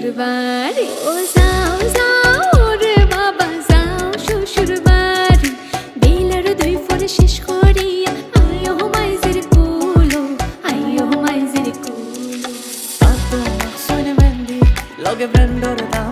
শ্বশুর বাড়ি ও যাও যাও রে বাবা যাও শ্বশুর বাড়ি বেলার দুই ফোর শেষ করিয়া আইও মাইজের কুলো আইও মাইজের কুলো Fatto sono mendi, lo che prendo da